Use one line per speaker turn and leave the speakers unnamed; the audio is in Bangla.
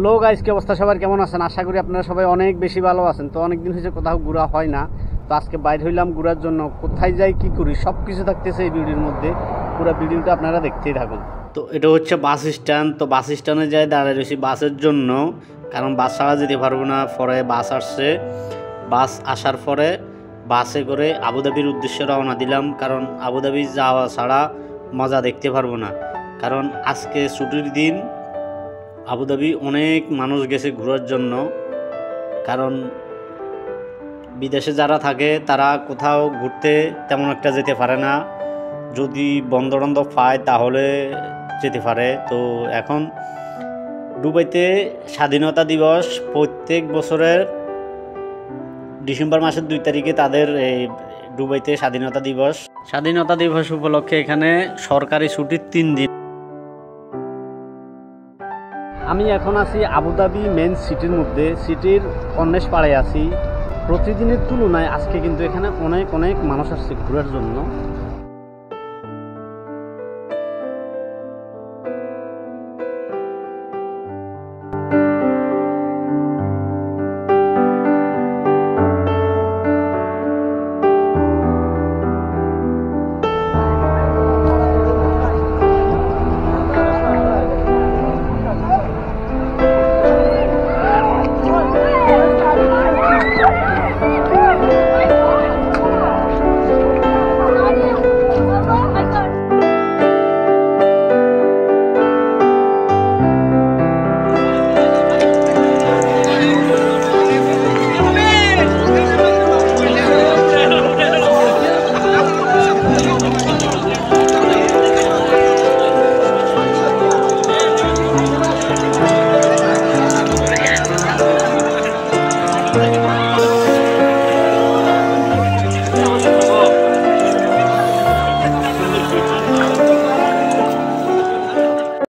হ্যালো গাইস, কি অবস্থা? সবার কেমন আছেন? আশা করি আপনারা সবাই অনেক বেশি ভালো আছেন। তো অনেকদিন হয়েছে কোথাও ঘোরা হয় না, তো আজকে বাইরে হইলাম ঘোরার জন্য। কোথায় যাই, কি করি, সব কিছু থাকতেছে এই ভিডিওর মধ্যে। পুরো ভিডিওটা আপনারা দেখতেই থাকুন। তো এটা হচ্ছে বাস স্ট্যান্ড। তো বাস স্ট্যান্ডে যাই দাঁড়িয়ে রয়েছি বাসের জন্য, কারণ বাস ছাড়া যেতে পারবো না। পরে বাস আসছে, বাস আসার পরে বাসে করে আবুধাবির উদ্দেশ্যে রওনা দিলাম, কারণ আবুধাবি যাওয়া ছাড়া মজা দেখতে পারবো না। কারণ আজকে ছুটির দিন, আবুধাবি অনেক মানুষ গেছে ঘোরার জন্য। কারণ বিদেশে যারা থাকে তারা কোথাও ঘুরতে তেমন একটা যেতে পারে না, যদি বন্ধ টন্ধ পায় তাহলে যেতে পারে। তো এখন দুবাইতে স্বাধীনতা দিবস প্রত্যেক বছরের ডিসেম্বর মাসের 2 তারিখে তাদের এই দুবাইতে স্বাধীনতা দিবস উপলক্ষে এখানে সরকারি ছুটির 3 দিন। আমি এখন আছি আবুধাবি মেন সিটির মধ্যে, সিটির কর্নেশ পাড়ে আছি। প্রতিদিনের তুলনায় আজকে কিন্তু এখানে অনেক মানুষ আসছে ঘোরার জন্য।